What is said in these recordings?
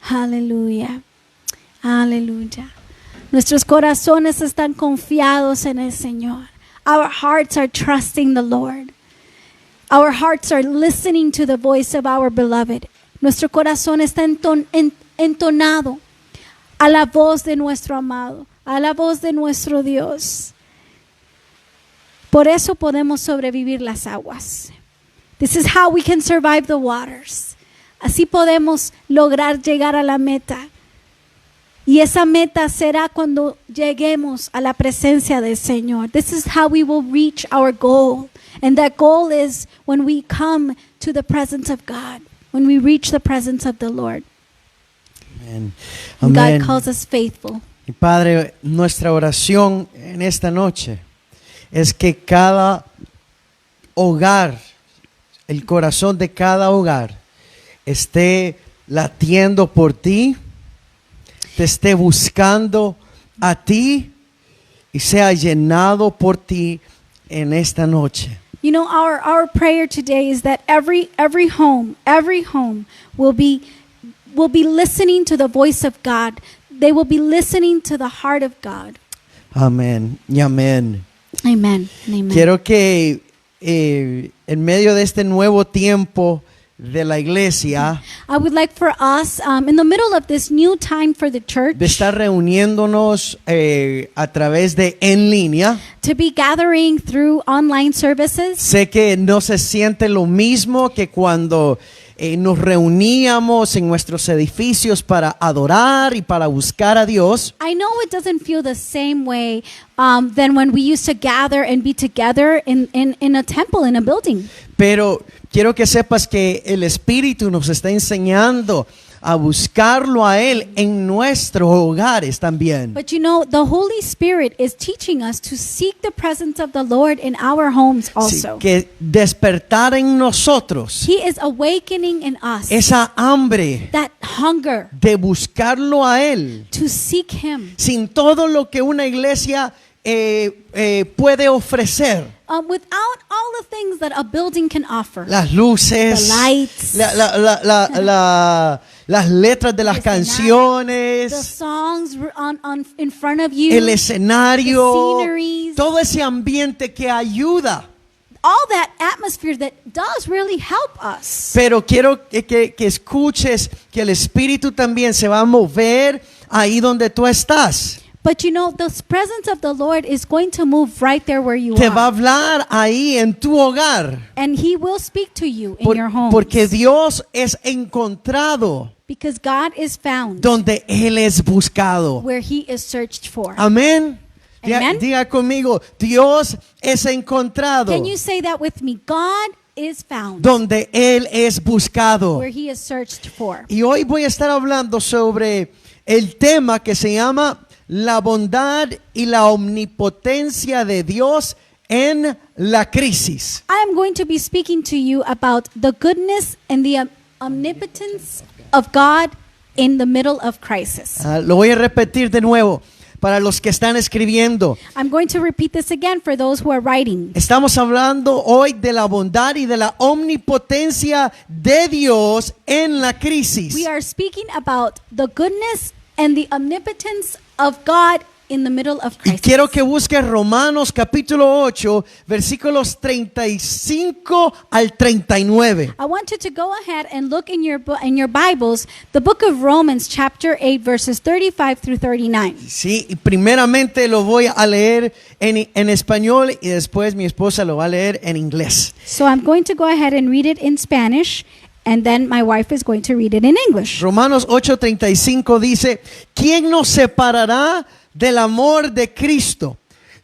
Aleluya. Aleluya. Nuestros corazones están confiados en el Señor. Our hearts are trusting the Lord. Our hearts are listening to the voice of our beloved. Nuestro corazón está entonado a la voz de nuestro amado, a la voz de nuestro Dios. Por eso podemos sobrevivir las aguas. This is how we can survive the waters. Así podemos lograr llegar a la meta. Y esa meta será cuando lleguemos a la presencia del Señor. This is how we will reach our goal. And that goal is when we come to the presence of God, when we reach the presence of the Lord. Amén. And Amén. God calls us faithful. Y Padre, nuestra oración en esta noche es que cada hogar, el corazón de cada hogar, esté latiendo por ti, te esté buscando a ti y sea llenado por ti en esta noche. You know, our prayer today is that every home will be listening to the voice of God. They will be listening to the heart of God. Amén y amén. Amen. Amen. Quiero que en medio de este nuevo tiempo de la iglesia, I would like for us, in the middle of this new time for the church, de estar reuniéndonos a través de en línea. to be gathering through online services. Sé que no se siente lo mismo que cuando nos reuníamos en nuestros edificios para adorar y para buscar a Dios. I know it doesn't feel the same way than when we used to gather and be together in a temple, in a building. Pero quiero que sepas que el Espíritu nos está enseñando a buscarlo a Él en nuestros hogares también. But you know, the Holy Spirit is teaching us to seek the presence of the Lord in our homes Sí, also. que despertar en nosotros He is awakening in us esa hambre that hunger de buscarlo a Él, to seek Him. sin todo lo que una iglesia puede ofrecer. Without all the things that a building can offer. Las luces, The lights, las letras de las the canciones, songs in front of you, el escenario, the sceneries, todo ese ambiente que ayuda. all that atmosphere that does really help us. Pero quiero que escuches que el Espíritu también se va a mover ahí donde tú estás. But you know, the presence of the Lord is going to move right there where you Te va a are. hablar ahí en tu hogar. And He will speak to you in your home. Porque Dios es encontrado Because God is found donde Él es buscado. where He is searched for. Amén. Amen. Diga conmigo, Dios es encontrado Can you say that with me? God is found donde Él es buscado. where He is searched for. Y hoy voy a estar hablando sobre el tema que se llama la bondad y la omnipotencia de Dios en la crisis. I am going to be speaking to you about the goodness and the omnipotence of God in the middle of crisis. Lo voy a repetir de nuevo para los que están escribiendo. I'm going to repeat this again for those who are writing. Estamos hablando hoy de la bondad y de la omnipotencia de Dios en la crisis. We are speaking about the goodness and the omnipotence of God in the middle of Y crisis. quiero que busques Romanos capítulo 8, versículos 35 al 39. I want you to go ahead and look in your Bibles, the book of Romans chapter 8 verses 35 through 39. Sí, y primeramente lo voy a leer en español y después mi esposa lo va a leer en inglés. So I'm going to go ahead and read it in Spanish, and then my wife is going to read it in English. Romanos 8:35 dice, ¿quién nos separará del amor de Cristo?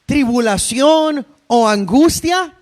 ¿Tribulación o angustia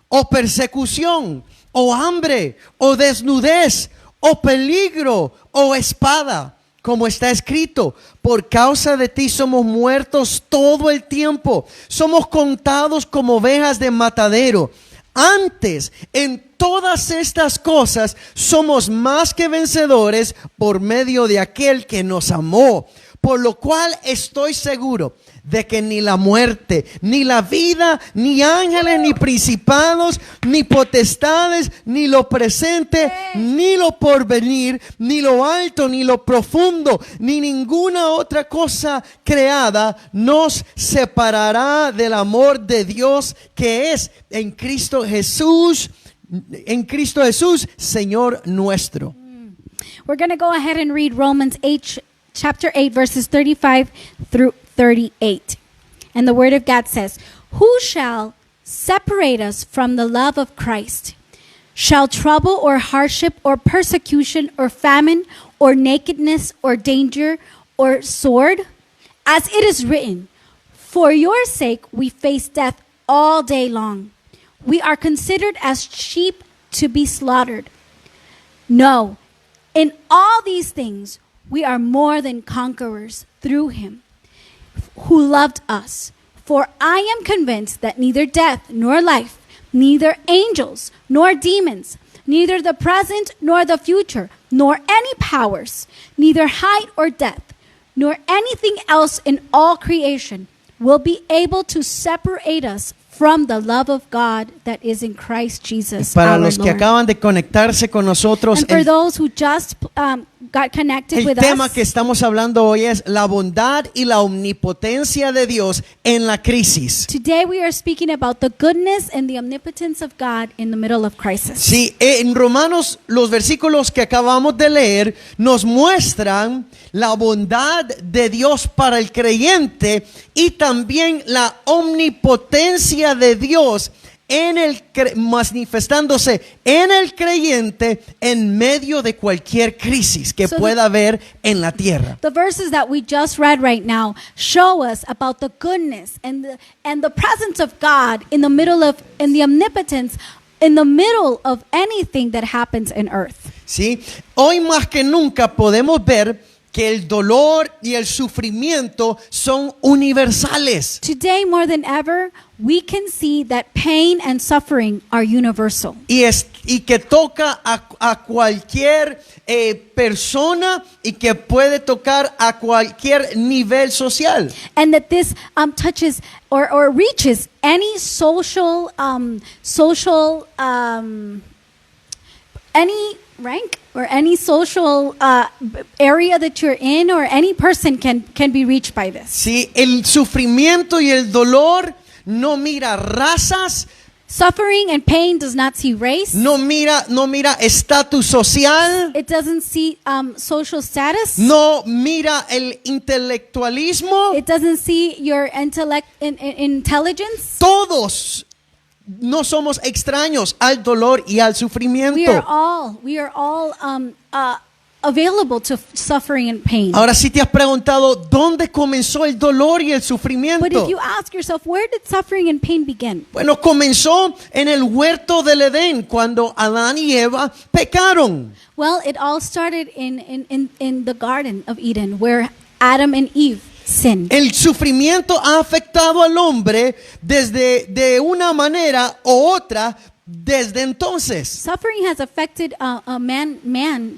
o persecución o hambre o desnudez o peligro o espada? Como está escrito, por causa de ti somos muertos todo el tiempo, somos contados como ovejas de matadero. Antes, en todas estas cosas, somos más que vencedores por medio de aquel que nos amó. por lo cual estoy seguro de que ni la muerte, ni la vida, ni ángeles, ni principados, ni potestades, ni lo presente, ni lo porvenir, ni lo alto, ni lo profundo, ni ninguna otra cosa creada nos separará del amor de Dios que es en Cristo Jesús, Señor nuestro. We're going to go ahead and read Romans 8, chapter 8, verses 35 through 38. And the word of God says, "Who shall separate us from the love of Christ? Shall trouble or hardship or persecution or famine or nakedness or danger or sword? As it is written, for your sake we face death all day long. We are considered as sheep to be slaughtered. No, in all these things we are more than conquerors through him who loved us. For I am convinced that neither death nor life, neither angels nor demons, neither the present nor the future, nor any powers, neither height or depth, nor anything else in all creation will be able to separate us from the love of God that is in Christ Jesus Para our los que Lord." acaban de conectarse con nosotros, And for those who just got connected el with tema us, que estamos hablando hoy es la bondad y la omnipotencia de Dios en la crisis. today we are speaking about the goodness and the omnipotence of God in the middle of crisis. Sí, en Romanos los versículos que acabamos de leer nos muestran la bondad de Dios para el creyente y también la omnipotencia de Dios manifestándose en el creyente en medio de cualquier crisis que So pueda haber en la tierra. The verses that we just read right now show us about the goodness and the presence of God in the middle of, and the omnipotence in the middle of anything that happens in earth. ¿Sí? Hoy más que nunca podemos ver que el dolor y el sufrimiento son universales. Today more than ever, we can see that pain and suffering are universal. Y que toca a cualquier persona y que puede tocar a cualquier nivel social. And that this touches or reaches any any rank or any social area that you're in, or any person can be reached by this. Sí, el sufrimiento y el dolor no mira razas, Suffering and pain does not see race. no mira estatus social, It doesn't see social status. no mira el intelectualismo. It doesn't see your intelligence. Todos no somos extraños al dolor y al We sufrimiento. are all available to suffering and pain. Ahora sí te has preguntado dónde comenzó el dolor y el But sufrimiento. if you ask yourself, where did suffering and pain begin? Bueno, comenzó en el huerto del Edén cuando Adán y Eva pecaron. Well, it all started in the Garden of Eden, where Adam and Eve sinned. El sufrimiento ha afectado al hombre desde de una manera u otra desde entonces. Suffering has affected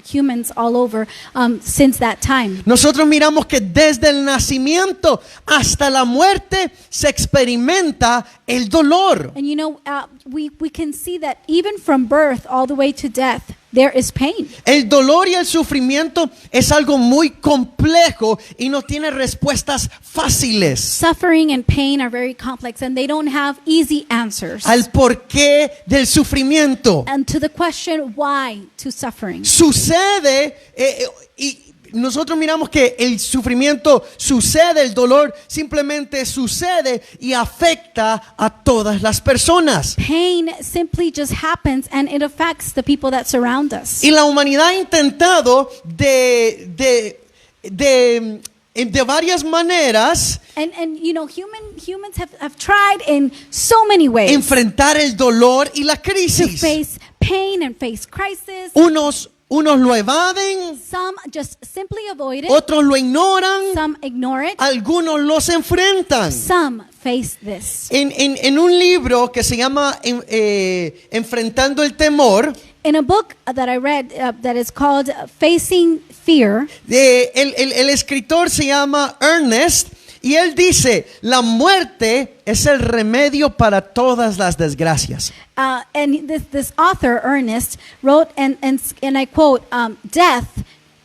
humans all over since that time. Nosotros miramos que desde el nacimiento hasta la muerte se experimenta el dolor. And you know, we can see that even from birth all the way to death, there is pain. El dolor y el sufrimiento es algo muy complejo y no tiene respuestas fáciles Suffering and pain are very complex, and they don't have easy answers. al porqué del sufrimiento. And to the question why to suffering. Sucede y nosotros miramos que el sufrimiento sucede, el dolor simplemente sucede y afecta a todas las personas. Pain simply just happens, and it affects the people that surround us. Y la humanidad ha intentado de varias maneras And you know, humans have tried in so many ways enfrentar el dolor y la to crisis. face pain and face crisis. Unos lo evaden, Some just simply avoid it. otros lo ignoran, Some ignore it. algunos los enfrentan. Some face this. En un libro que se llama Enfrentando el Temor, In a book that I read that is called Facing fear. El escritor se llama Ernest y él dice, la muerte es el remedio para todas las desgracias. And this author, Ernest, wrote, and I quote, death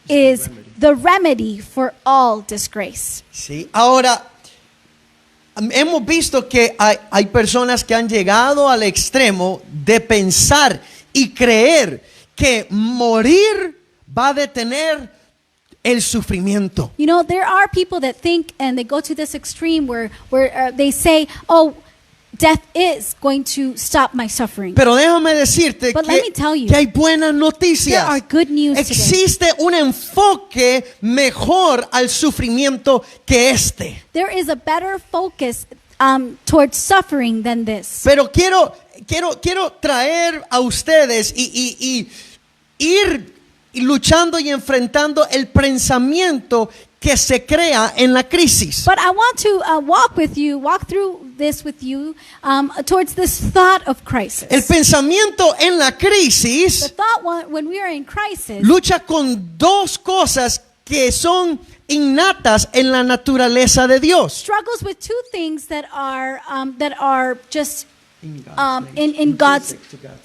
is the remedy for all disgrace. Sí. Ahora, hemos visto que hay personas que han llegado al extremo de pensar y creer que morir va a detener el sufrimiento. You know, there are people that think and they go to this extreme where they say, oh, death is going to stop my suffering. Pero déjame decirte But let me tell you, que hay buenas noticias. there are good news today. Existe un enfoque mejor al sufrimiento que este. There is a better focus towards suffering than this. Pero quiero traer a ustedes y ir luchando y enfrentando el pensamiento que se crea en la crisis. But I want to walk through this with you towards this thought of crisis. El pensamiento en la The crisis thought when we are in crisis lucha con dos cosas que son innatas en la naturaleza de Dios. struggles with two things that are just in God's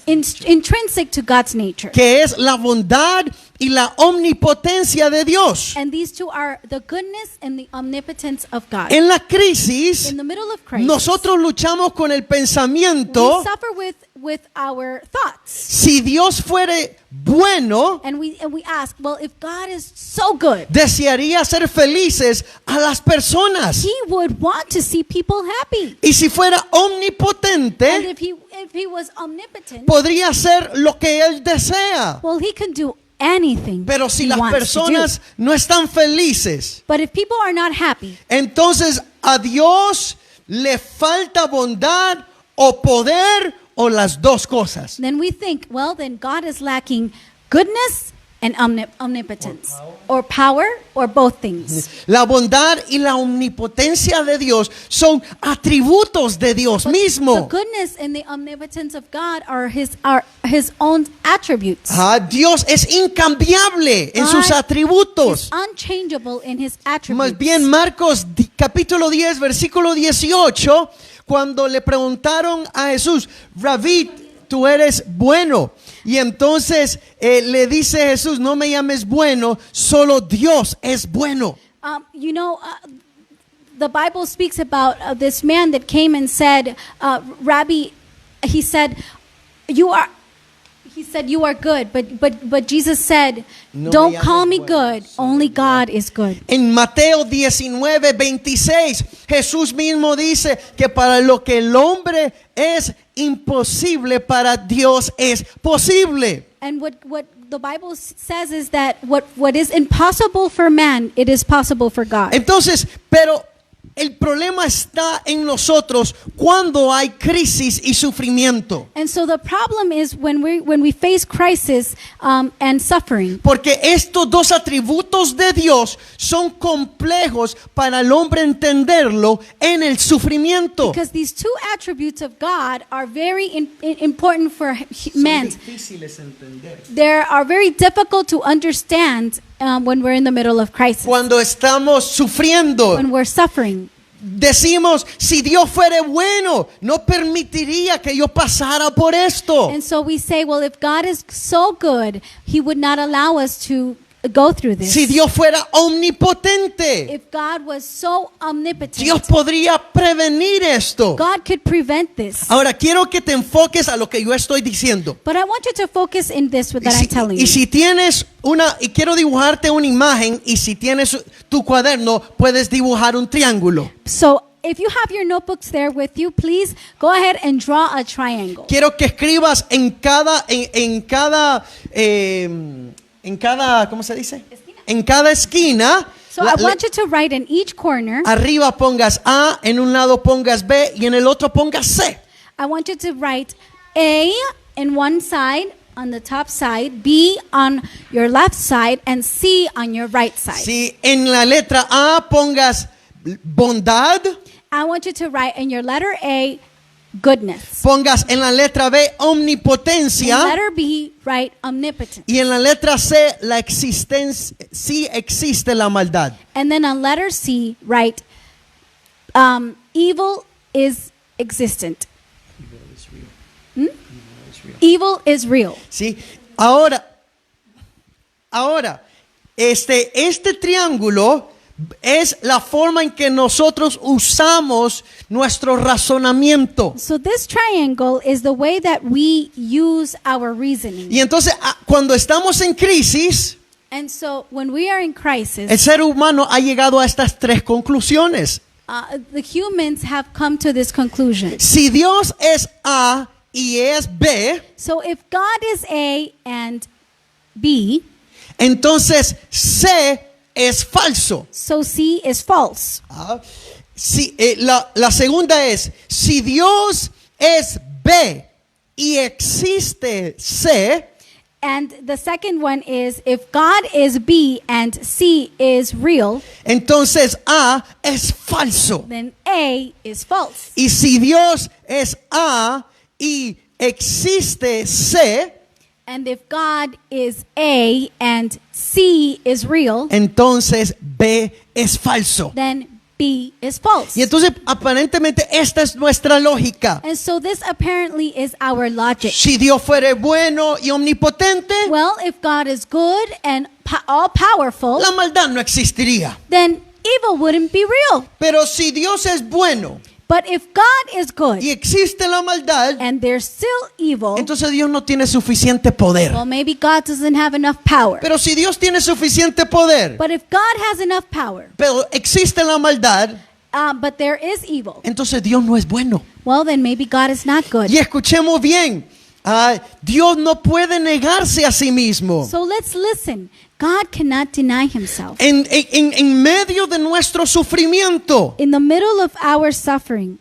intrinsic to God's nature. Que es la bondad y la omnipotencia de Dios. And these two are the goodness and the omnipotence of God. En la crisis, In the middle of crisis, nosotros luchamos con el we pensamiento, suffer with our thoughts. si Dios fuere bueno, And we ask, well, if God is so good, desearía ser felices a las personas. He would want to see people happy. Y si fuera And omnipotente, if he was omnipotent, podría hacer lo que Él desea. well, He can do anything Pero si He las wants personas to do. no están felices, But if people are not happy, entonces a Dios le falta bondad o poder o las dos cosas. then we think, well, then God is lacking goodness and omnipotence, or power, or both things. La bondad y la omnipotencia de Dios son atributos de Dios The mismo. goodness and the omnipotence of God are His own attributes. Dios es incambiable en sus God atributos. is unchangeable in His attributes. Más bien Marcos capítulo 10 versículo 18, cuando le preguntaron a Jesús, Rabí, tú eres bueno. Y entonces le dice Jesús, no me llames bueno, solo Dios es bueno. The Bible speaks about this man that came and said, Rabbi, he said, you are good, but Jesus said, No me don't llames call me bueno, good, only God is good. En Mateo 19:26, Jesús mismo dice que para lo que el hombre es imposible, para Dios es posible. And what the Bible says is that what is impossible for man, it is possible for God. Entonces, pero el problema está en nosotros cuando hay crisis y sufrimiento. And so the problem is when we face crisis and suffering. Porque estos dos atributos de Dios son complejos para el hombre entenderlo en el sufrimiento. Because these two attributes of God are very important for men. They are very difficult to understand when we're in the middle of crisis, Cuando estamos sufriendo, when we're suffering. decimos, si Dios fuera bueno, no permitiría que yo pasara por esto. And so we say, well, if God is so good, He would not allow us to go through this. Si Dios fuera omnipotente, If God was so omnipotent, Dios podría prevenir esto. God could prevent this. Ahora quiero que te enfoques a lo que yo estoy diciendo. But I want you to focus in this that I'm telling Y you. si tienes y quiero dibujarte una imagen, y si tienes tu cuaderno, puedes dibujar un triángulo. So if you have your notebooks there with you, please go ahead and draw a triangle. Quiero que escribas en cada, ¿cómo se dice? En cada esquina. So I want you to write in each corner. Arriba pongas A, en un lado pongas B y en el otro pongas C. I want you to write A in one side, on the top side, B on your left side, and C on your right side. Si en la letra A pongas bondad, I want you to write in your letter A, goodness. Pongas en la letra B In omnipotencia letter B, write omnipotent. y en la letra C la existencia, sí existe la maldad. And then on letter C, write evil is existent. Evil is real. ¿Sí? Ahora, este triángulo es la forma en que nosotros usamos nuestro razonamiento. So this triangle is the way that we use our reasoning. Y entonces, cuando estamos en crisis, And so when we are in el crisis, ser humano ha llegado a estas tres conclusiones. the humans have come to this conclusion. Si Dios es A y es B, So if God is A and B, entonces C es falso. so C is false. La segunda es, si Dios es B y existe C, And the second one is if God is B and C is real, entonces A es falso. then A is false. Y si Dios es A y existe C, And if God is A and C is real, entonces B es falso. then B is false. Y entonces aparentemente esta es nuestra lógica. And so this apparently is our logic. Si Dios fuere bueno y omnipotente, Well, if God is good and all powerful, la maldad no existiría. then evil wouldn't be real. Pero si Dios es bueno But if God is good y existe la maldad, and there's still evil, entonces Dios no tiene suficiente poder. well, maybe God doesn't have enough power. Pero si Dios tiene suficiente poder, But if God has enough power, pero existe la maldad, but there is evil, entonces Dios no es bueno. well, then maybe God is not good. Y escuchemos bien, Dios no puede negarse a sí mismo. So let's listen. God cannot deny himself. En medio de nuestro sufrimiento, In the middle of our suffering,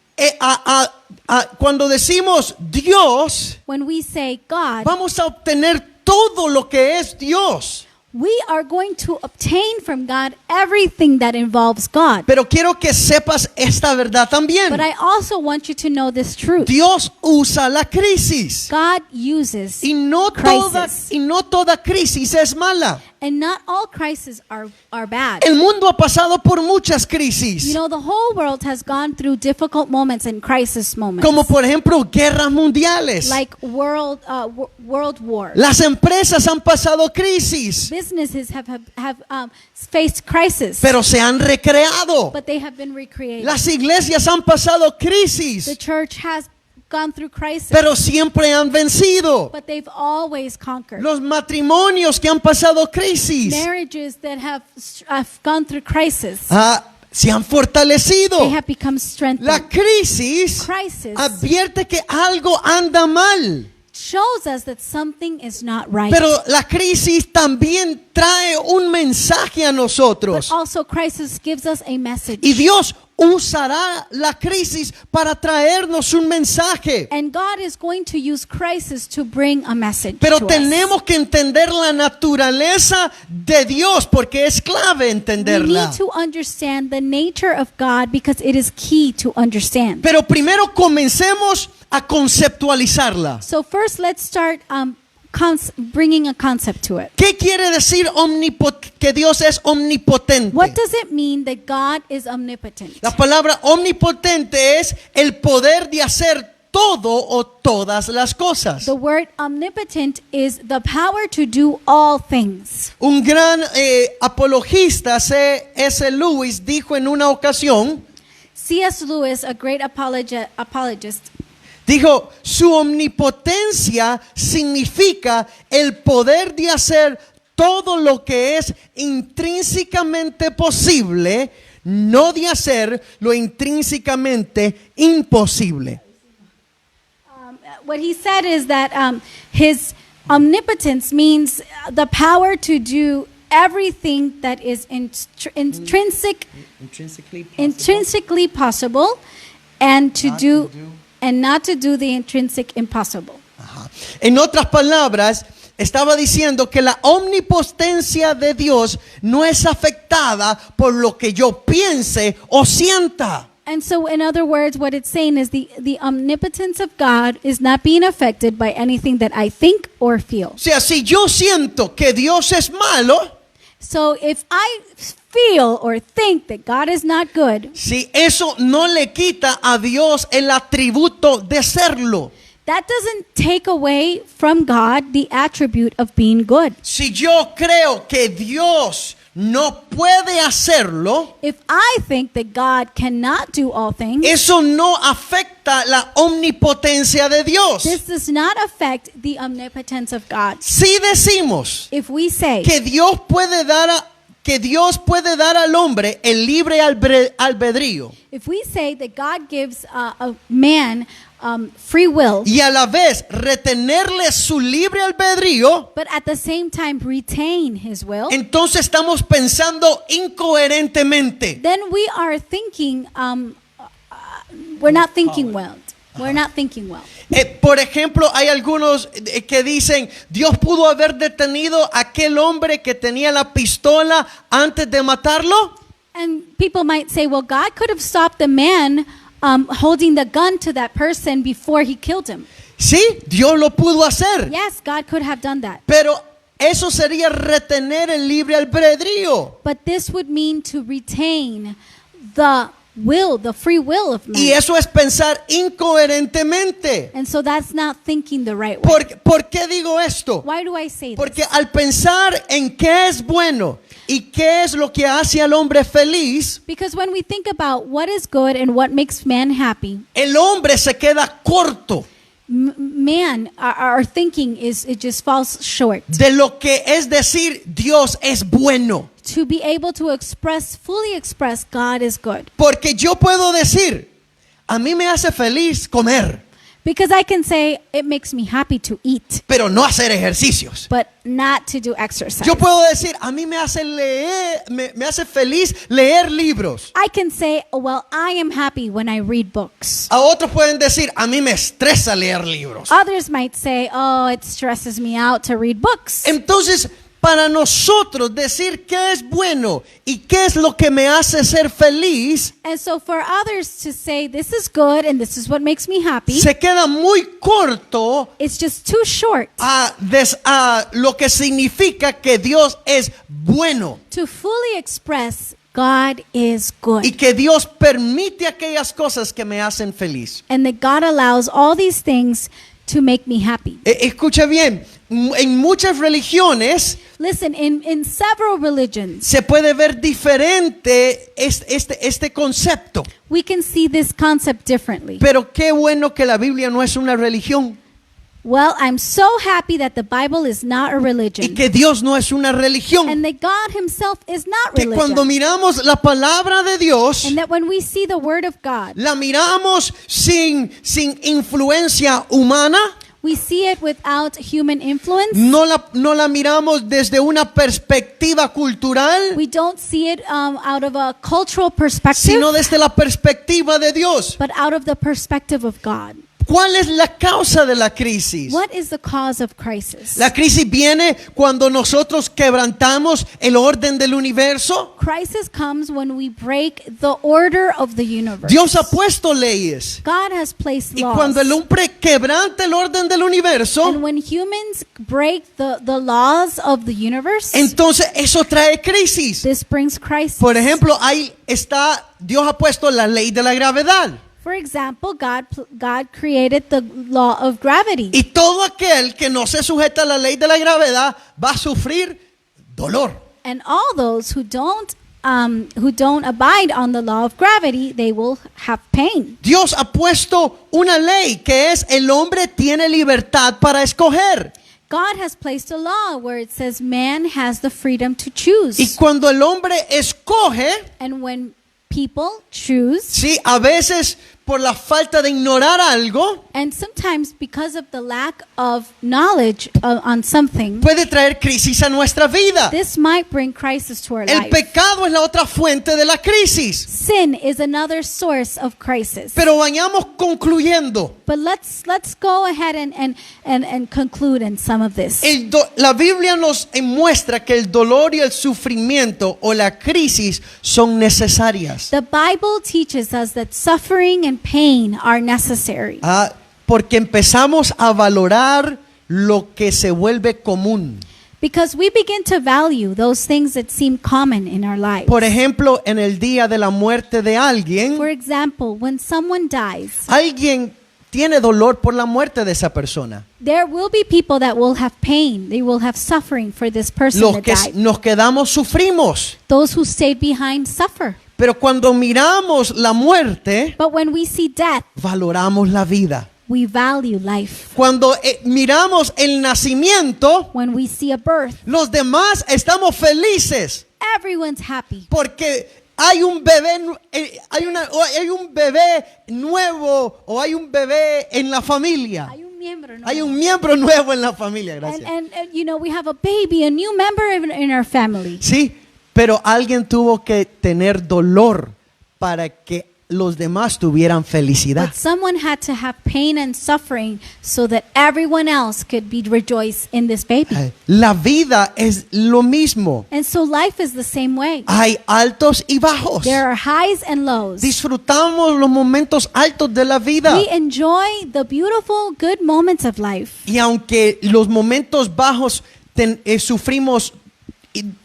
cuando decimos Dios, when we say God, vamos a obtener todo lo que es Dios. we are going to obtain from God everything that involves God. Pero quiero que sepas esta verdad también. But I also want you to know this truth. Dios usa la crisis. God uses Y no toda crisis es mala. and not all crises are bad. El mundo ha pasado por muchas crisis. You know, the whole world has gone through difficult moments and crisis moments. Como por ejemplo guerras mundiales. Like world war. Las empresas han pasado crisis, Businesses have faced crisis, pero se han recreado. but they have been recreated. Las iglesias han pasado The crisis, church has gone through crisis, pero siempre han vencido. but they've always conquered. Los matrimonios que han pasado crisis Marriages that have gone through crisis, se han they fortalecido. have become strengthened. La crisis Crisis advierte que algo anda mal, shows us that something is not right. pero la crisis también trae un mensaje a But nosotros. also crisis gives us a message. Y Dios usará la crisis para traernos un mensaje. And God is going to use crisis to bring a message Pero to us. tenemos que entender la naturaleza de Dios porque es clave We entenderla. need to understand the nature of God because it is key to understand. Pero primero comencemos a conceptualizarla. So first, let's start bringing a concept to it. ¿Qué quiere decir que Dios es omnipotente? What does it mean that God is omnipotent? La palabra omnipotente es el poder de hacer todo o todas las cosas. The word omnipotent is the power to do all things. Un gran apologista, C.S. Lewis, dijo en una ocasión, C.S. Lewis, a great apologist, dijo, su omnipotencia significa el poder de hacer todo lo que es intrínsecamente posible, no de hacer lo intrínsecamente imposible. what he said is that his omnipotence means the power to do everything that is intrinsically possible and to do and not to do the intrinsic impossible. Ajá. En otras palabras, estaba diciendo que la omnipotencia de Dios no es afectada por lo que yo piense o sienta. And so, in other words, what it's saying is the omnipotence of God is not being affected by anything that I think or feel. O sea, si yo siento que Dios es malo, So if I feel or think that God is not good, si eso no le quita a Dios el atributo de serlo. that doesn't take away from God the attribute of being good. Si yo creo que Dios no puede hacerlo, If I think that God cannot do all things, eso no afecta la omnipotencia de Dios. this does not affect the omnipotence of God. Si decimos If we say que Dios puede dar al hombre el libre albedrío if we say that God gives a man free will, y a la vez retenerle su libre albedrío, but at the same time retain his will, entonces estamos pensando incoherentemente. then we are thinking, we're not thinking well. We're not thinking well. Por ejemplo, hay algunos que dicen, Dios pudo haber detenido a aquel hombre que tenía la pistola antes de matarlo. And people might say, well, God could have stopped the man holding the gun to that person before he killed him. Sí, Dios lo pudo hacer. Yes, God could have done that. Pero eso sería retener el libre albedrío. But this would mean to retain the will, the free will of man. Y eso es pensar incoherentemente. And so that's not thinking the right way. ¿Por qué digo esto? Why do I say this? Porque al pensar en qué es bueno y qué es lo que hace al hombre feliz, Because when we think about what is good and what makes man happy, el hombre se queda corto man, our thinking it just falls short. de lo que es decir Dios es bueno. To be able to fully express God is good. Porque yo puedo decir, a mí me hace feliz comer, Because I can say it makes me happy to eat, pero no hacer ejercicios. but not to do exercise. Yo puedo decir, a mí me hace leer, me hace feliz leer libros. I can say, oh, well, I am happy when I read books. A otros pueden decir, a mí me estresa leer libros. Others might say, oh, it stresses me out to read books. Entonces, para nosotros decir qué es bueno y qué es lo que me hace ser feliz, And so for others to say, this is good and this is what makes me happy, se queda muy corto it's just too short a lo que significa que Dios es bueno to fully express God is good. y que Dios permite aquellas cosas que me hacen feliz. And that God allows all these things to make me happy. Escucha bien, en muchas religiones Listen, in several religions, se puede ver diferente este concepto, we can see this concept differently. pero qué bueno que la Biblia no es una religión Well, I'm so happy that the Bible is not a y religion. que Dios no es una religión. And that God himself is not Que cuando religion. miramos la palabra de Dios, And that when we see the word of God, la miramos sin influencia humana, we see it without human influence. no la miramos desde una perspectiva cultural, We don't see it out of a cultural perspective, sino desde la perspectiva de Dios. but out of the perspective of God. ¿Cuál es la causa de la crisis? What is the cause of crisis? La crisis viene cuando nosotros quebrantamos el orden del universo. Crisis comes when we break the order of the universe. Dios ha puesto leyes. God has placed Y laws. cuando el hombre quebranta el orden del And universo, when humans break the laws of the universe, entonces eso trae crisis. this brings crisis. Por ejemplo, Dios ha puesto la ley de la gravedad. For example, God created the law of gravity. Y todo aquel que no se sujeta a la ley de la gravedad va a sufrir dolor. And all those who don't abide on the law of gravity, they will have pain. Dios ha puesto una ley que es el hombre tiene libertad para escoger. God has placed a law where it says man has the freedom to choose. Y cuando el hombre escoge, And when people choose, sí, a veces por la falta de ignorar algo, And sometimes because of the lack of knowledge on something, puede traer crisis a nuestra vida. this might bring crisis to our El life. pecado es la otra fuente de la crisis. Sin is another source of crisis. Pero vayamos concluyendo. But let's go ahead and conclude in some of this. La Biblia nos muestra que el dolor y el sufrimiento o la crisis son necesarias. The Bible teaches us that suffering and pain are necessary. Porque empezamos a valorar lo que se vuelve común. Because we begin to value those things that seem common in our lives. Por ejemplo, en el día de la muerte de alguien, For example, when someone dies, alguien tiene dolor por la muerte de esa persona. there will be people that will have pain. They will have suffering for this person Los that que died. nos quedamos sufrimos. Those who stayed behind suffer. Pero cuando miramos la muerte, But when we see death, valoramos la vida. we value life. Cuando miramos el nacimiento, When we see a birth, los demás estamos felices everyone's happy. porque hay un bebé, hay un bebé nuevo o hay un bebé en la familia. Hay un miembro, ¿no? Hay un miembro nuevo en la familia, And, gracias. and you know, we have a baby, a new member in our family. Sí, pero alguien tuvo que tener dolor para que los demás tuvieran felicidad. But someone had to have pain and suffering so that everyone else could be rejoice in this baby. La vida es lo mismo. And so life is the same way. Hay altos y bajos. There are highs and lows. Disfrutamos los momentos altos de la vida. We enjoy the beautiful, good moments of life. Y aunque los momentos bajos sufrimos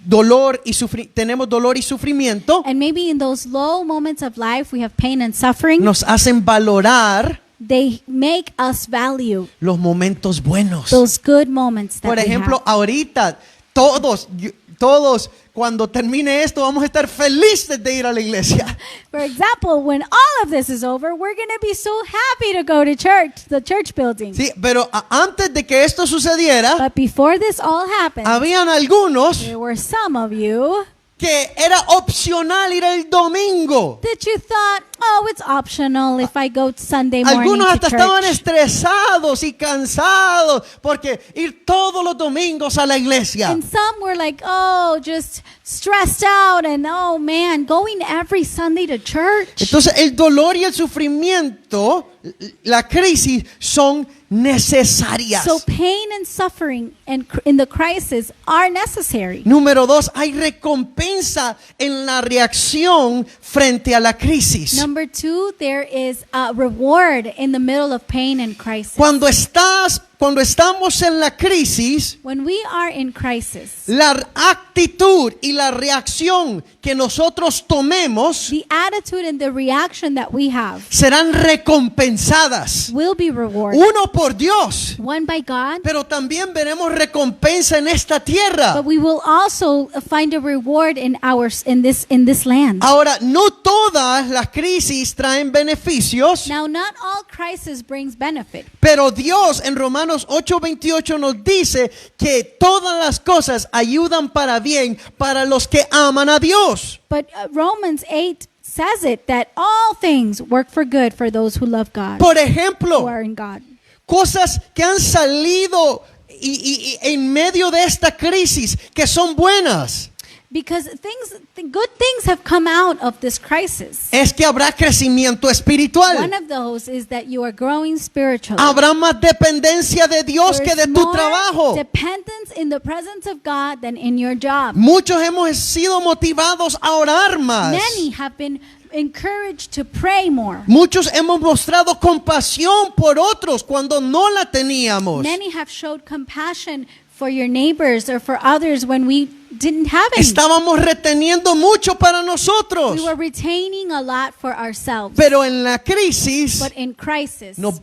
dolor y tenemos dolor y sufrimiento, And maybe in those low moments of life we have pain and suffering. nos hacen valorar They make us value los momentos buenos. those good moments that Por we ejemplo, have. ahorita todos cuando termine esto vamos a estar felices de ir a la iglesia. For example, when all of this is over, we're going to be so happy to go to church, the church building. Sí, pero antes de que esto sucediera, But before this all happened, habían algunos there were some of you que era opcional ir el domingo. that you thought, oh, it's optional if I go Sunday morning Algunos to hasta estaban church. estresados y cansados porque ir todos los domingos a la iglesia. And some were like, oh, just stressed out and oh man, going every Sunday to church. Entonces el dolor y el sufrimiento, la crisis son necesarias. So pain and suffering and in the crisis are necessary. Número 2, hay recompensa en la reacción frente a la crisis. Number 2, there is a reward in the middle of pain and crisis. Cuando estamos en la crisis, When we are in crisis, la actitud y la reacción que nosotros tomemos the attitude and the reaction that we have serán recompensadas. will be rewarded. Uno por Dios, One by God, pero también veremos recompensa en esta tierra. but we will also find a reward in this land. Ahora, no todas las crisis traen beneficios, Now, not all crisis brings benefit, pero Dios en Romanos 8:28 nos dice que todas las cosas ayudan para bien para los que aman a Dios. but Romans 8 says it that all things work for good for those who love God, Por who ejemplo, are in God. cosas que han salido y en medio de esta crisis que son buenas. Because good things have come out of this crisis. Es que habrá crecimiento espiritual. One of those is that you are growing spiritually. Habrá más dependencia de Dios que There's de tu more trabajo. dependence in the presence of God than in your job. Muchos hemos sido motivados a orar más. Many have been encouraged to pray more. Muchos hemos mostrado compasión por otros cuando no la teníamos. Many have showed compassion for your neighbors or for others when we didn't have any. Estábamos reteniendo mucho para nosotros. We were retaining a lot for ourselves. Pero en la crisis But in crisis, nos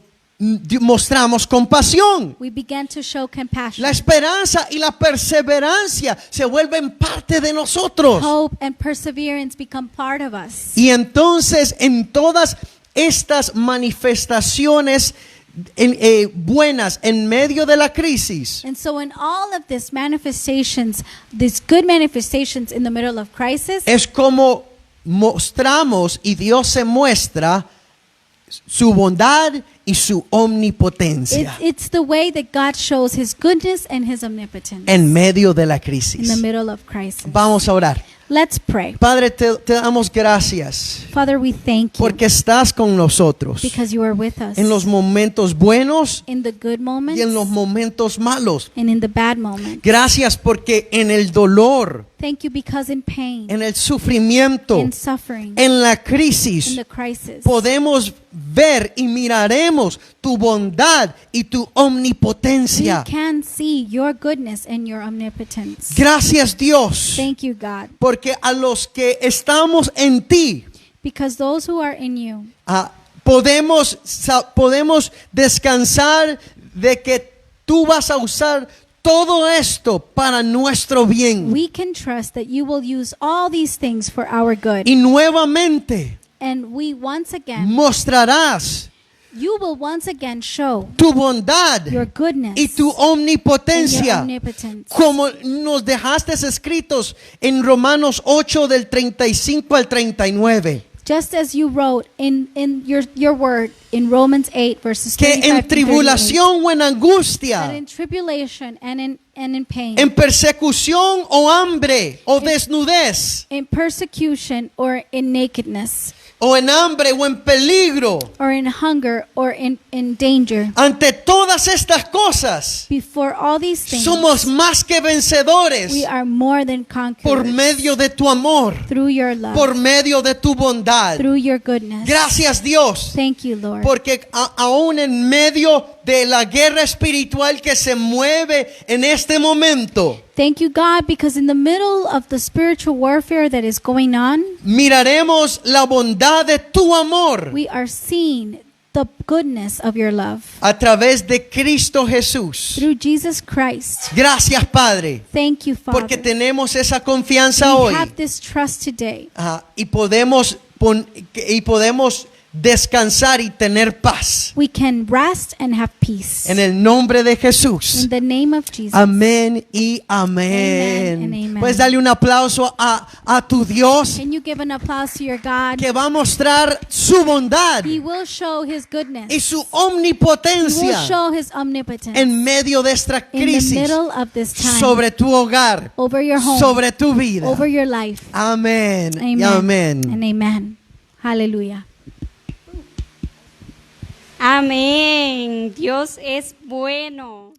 mostramos compasión. we began to show compassion. La esperanza y la perseverancia se vuelven parte de nosotros. Hope and perseverance become part of us. Y entonces en todas estas manifestaciones buenas en medio de la crisis, And so in all of these manifestations, these good manifestations in the middle of crisis, es como mostramos y Dios se muestra su bondad y su omnipotencia It's the way that God shows His goodness and His omnipotence en medio de la in the crisis. middle of crisis. Vamos a orar. Let's pray. Padre, te damos gracias Father, we thank you porque estás con nosotros because you are with us en los momentos buenos in the good moments y en los momentos malos. and in the bad moments. Gracias porque en el dolor, Thank you because in pain, en el sufrimiento, in suffering, en la in crisis, the crisis, podemos ver y miraremos tu bondad y tu we omnipotencia. can see your goodness and your omnipotence. Gracias, Dios, Thank you, God, porque a los que estamos en ti, because those who are in you, podemos descansar de que tú vas a usar todo esto para nuestro bien. we can trust that you will use all these things for our good. Y nuevamente And we once again, mostrarás you will once again show tu bondad your goodness y tu and your omnipotencia, omnipotence. como nos dejaste escritos en Romanos 8 del 35 al 39. Just as you wrote in your word in Romans 8 verses Que 35 en to 38, tribulación o en that angustia, in tribulation and in pain, en persecución o hambre o desnudez, in persecution or in nakedness, o en hambre o en peligro, or in hunger or in danger, ante todas estas cosas, before all these things, somos más que vencedores we are more than por conquerors medio de tu amor, through your love, por medio de tu bondad. through your goodness. Gracias, Dios, Thank you, Lord. porque aún en medio de la guerra espiritual que se mueve en este momento, Thank you, God, because in the middle of the spiritual warfare that is going on, miraremos la bondad de tu amor we are seeing the goodness of your love a través de Cristo Jesús. through Jesus Christ. Gracias, Padre, Thank you, Father. porque tenemos esa confianza We hoy. have this trust today, Y podemos descansar y tener paz we can rest and have peace. en el nombre de Jesús. In the name of Jesus. Amén y amén. Amen and amen. Puedes darle un aplauso a tu Dios, Can you give an applause to your God? que va a mostrar su bondad He will show His goodness. y su He will omnipotencia show His omnipotence en medio de esta in the crisis middle of this time, sobre tu hogar, over your home, sobre tu vida. over your life. Amén y Amen amén. and amen. Hallelujah. Amén. Dios es bueno.